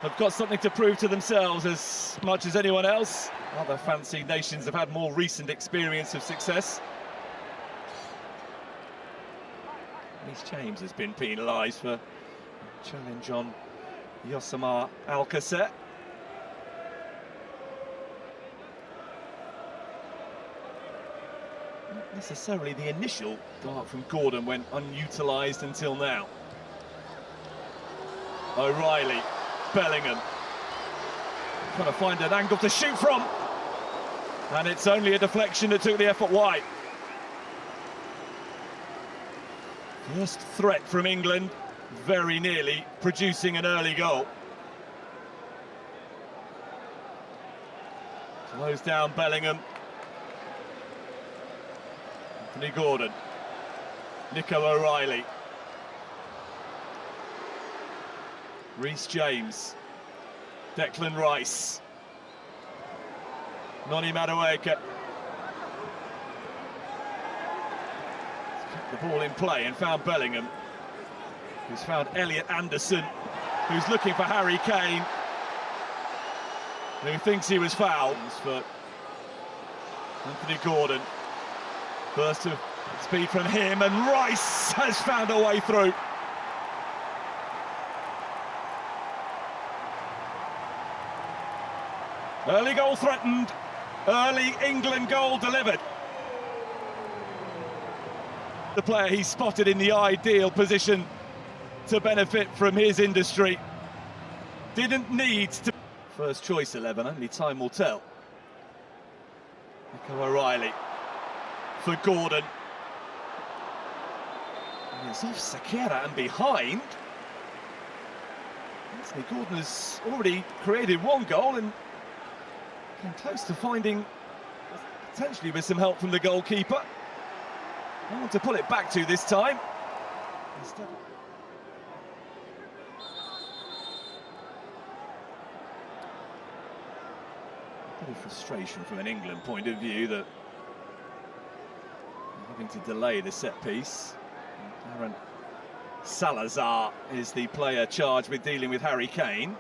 have got something to prove to themselves as much as anyone else. Other fancy nations have had more recent experience of success. Reece James has been penalised for a challenge on Yosemar Alcacer. Not necessarily the initial dart from Gordon went unutilised until now. O'Reilly, Bellingham, trying to find an angle to shoot from, and it's only a deflection that took the effort wide. First threat from England, very nearly producing an early goal. Slows down Bellingham. Anthony Gordon, Nico O'Reilly, Reece James, Declan Rice, Noni Madueke. Kept the ball in play and found Bellingham, who's found Elliot Anderson, who's looking for Harry Kane, who thinks he was fouled. For Anthony Gordon, burst of speed from him, and Rice has found a way through. Early goal threatened, early England goal delivered. The player he spotted in the ideal position to benefit from his industry. Didn't need to. First choice 11, only time will tell. Nico O'Reilly for Gordon. And it's off Sequeira and behind. Anthony Gordon has already created one goal and came close to finding, potentially with some help from the goalkeeper. No one to pull it back to this time. Instead, a bit of frustration from an England point of view that having to delay the set piece. Aaron Salazar is the player charged with dealing with Harry Kane.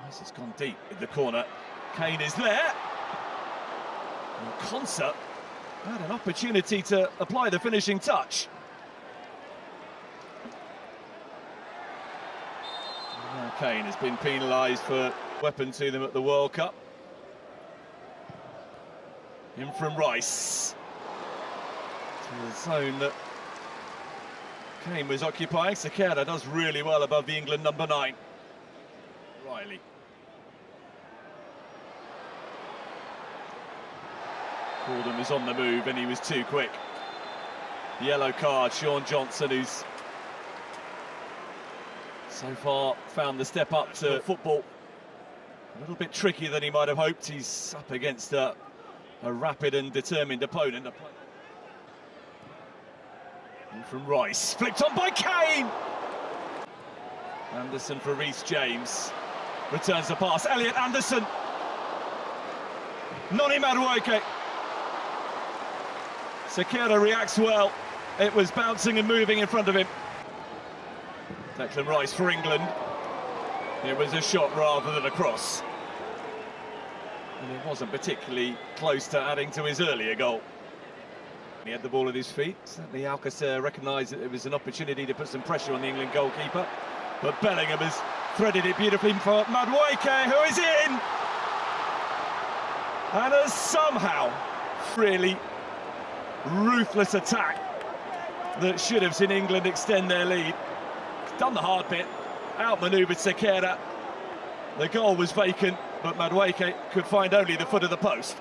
Rice has gone deep in the corner. Kane is there. And Concert had an opportunity to apply the finishing touch. Now Kane has been penalised for weapon to them at the World Cup. In from Rice to the zone that Kane was occupying. Sequeira does really well above the England number 9. Riley. Gordon was on the move and he was too quick. Yellow card, Sean Johnson, who's so far found the step up to football. A little bit trickier than he might have hoped. He's up against a rapid and determined opponent. And from Rice, flicked on by Kane! Anderson for Reece James. Returns the pass, Elliot Anderson. Noni Madueke. Sequeira reacts well. It was bouncing and moving in front of him. Declan Rice for England. It was a shot rather than a cross. And it wasn't particularly close to adding to his earlier goal. He had the ball at his feet. Certainly Alcacer recognised that it was an opportunity to put some pressure on the England goalkeeper. But Bellingham has threaded it beautifully for Madueke, who is in! And has somehow really ruthless attack that should have seen England extend their lead. Done the hard bit, outmanoeuvred Sequeira. The goal was vacant, but Madueke could find only the foot of the post.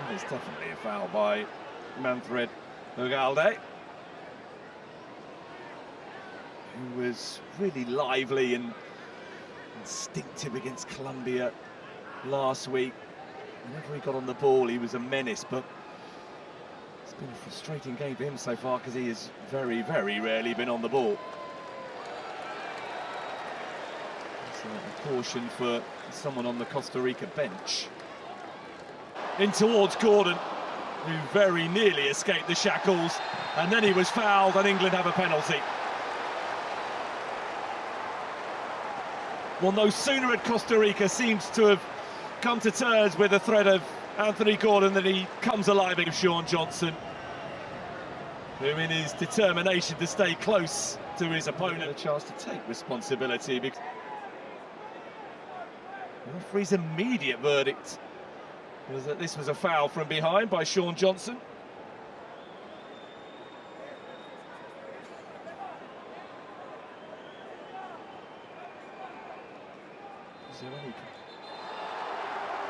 That is definitely a foul by Manfred Ugalde, who was really lively and instinctive against Colombia last week. Whenever he got on the ball, he was a menace, but it's been a frustrating game for him so far because he has very, very rarely been on the ball. A caution for someone on the Costa Rica bench. In towards Gordon, who very nearly escaped the shackles, and then he was fouled, and England have a penalty. Well, no sooner had Costa Rica seems to have come to terms with the threat of Anthony Gordon than he comes alive of Sean Johnson, who in his determination to stay close to his opponent, a chance to take responsibility, because the referee's immediate verdict was that this was a foul from behind by Sean Johnson.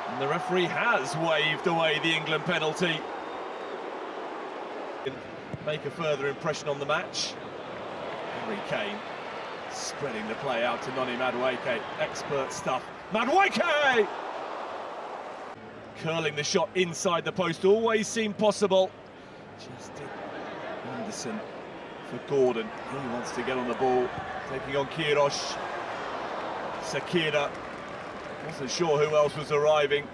And the referee has waved away the England penalty. Make a further impression on the match. Harry Kane spreading the play out to Noni Madueke. Expert stuff. Madueke! Curling the shot inside the post always seemed possible. Just did. Anderson for Gordon. He wants to get on the ball. Taking on Queiroz. Sakira. Wasn't sure who else was arriving.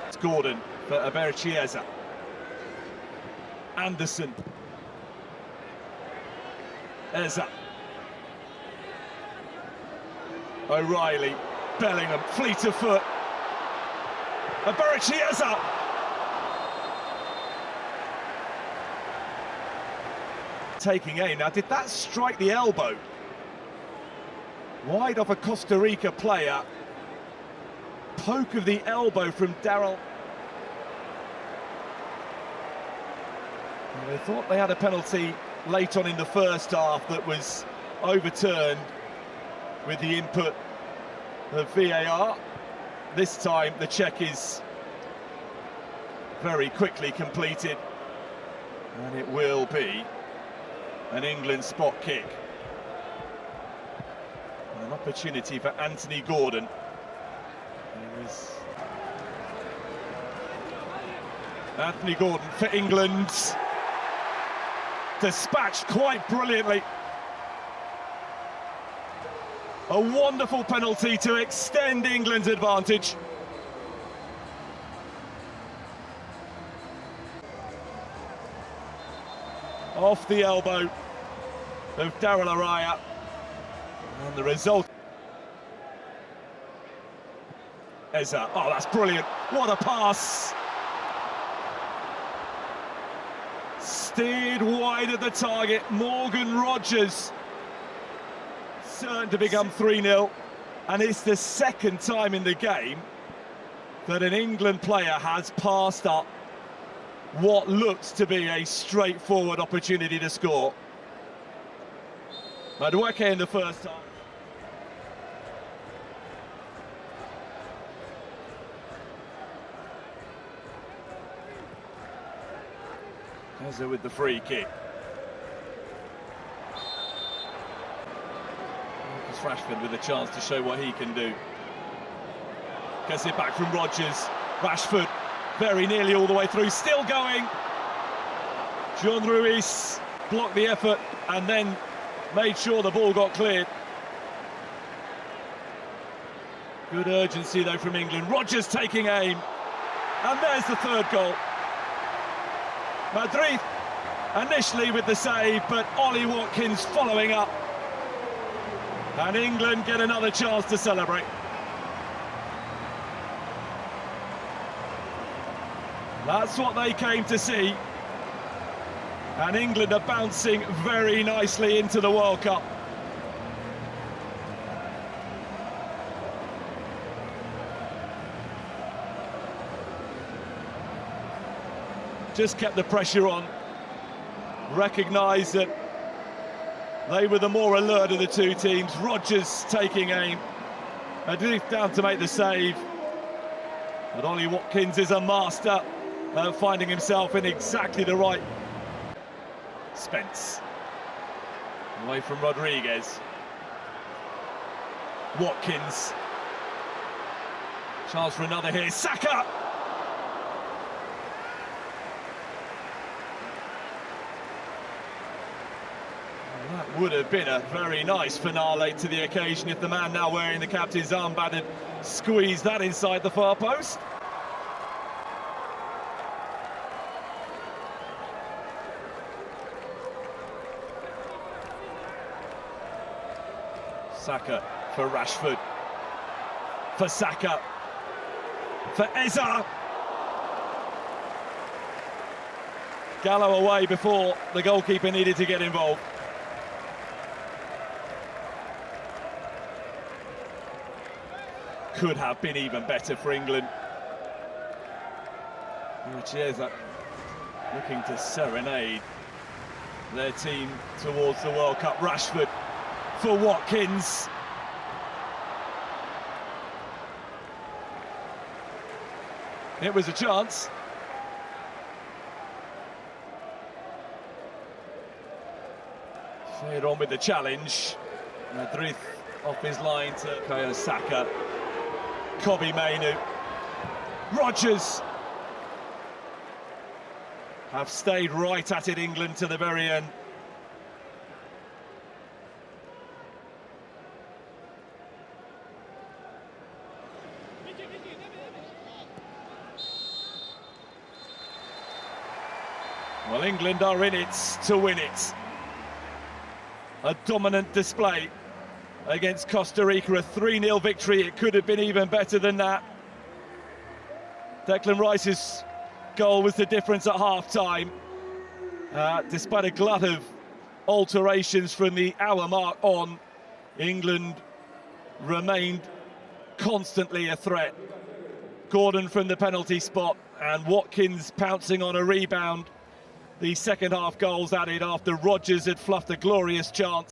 It's Gordon for Aberchieza. Anderson. Eza. O'Reilly. Bellingham. Fleet of foot. Aberchieza. Taking aim. Now, did that strike the elbow? Wide off a Costa Rica player. Poke of the elbow from Daryl. They thought they had a penalty late on in the first half that was overturned with the input of VAR. This time the check is very quickly completed, and it will be an England spot kick. And an opportunity for Anthony Gordon. Anthony Gordon for England. Dispatched quite brilliantly. A wonderful penalty to extend England's advantage. Off the elbow of Daryl Araya, and the result. Eza, oh, that's brilliant! What a pass! Steered wide of the target. Morgan Rogers, certain to become 3-0, and it's the second time in the game that an England player has passed up what looks to be a straightforward opportunity to score. Madueke in the first half. Eza with the free kick. Marcus Rashford with a chance to show what he can do. Gets it back from Rogers. Rashford very nearly all the way through, still going. John Ruiz blocked the effort and then made sure the ball got cleared. Good urgency though from England. Rogers taking aim, and there's the third goal. Madrid initially with the save, but Ollie Watkins following up, and England get another chance to celebrate. That's what they came to see, and England are bouncing very nicely into the World Cup. Just kept the pressure on, recognised that they were the more alert of the two teams. Rogers taking aim, Madrid down to make the save, but Ollie Watkins is a master finding himself in exactly the right. Spence away from Rodriguez. Watkins, chance for another here. Saka, Would have been a very nice finale to the occasion if the man now wearing the captain's armband had squeezed that inside the far post. Saka for Rashford, for Saka, for Eza. Gallo away before the goalkeeper needed to get involved. Could have been even better for England. Chiesa looking to serenade their team towards the World Cup. Rashford for Watkins. It was a chance. Stayed on with the challenge. Madrid off his line to Bukayo Saka. Kobbie Mainoo. Rodgers have stayed right at it, England, to the very end. Well, England are in it to win it. A dominant display against Costa Rica, a 3-0 victory. It could have been even better than that. Declan Rice's goal was the difference at half-time. Despite a glut of alterations from the hour mark on, England remained constantly a threat. Gordon from the penalty spot and Watkins pouncing on a rebound. The second half goals added after Rodgers had fluffed a glorious chance.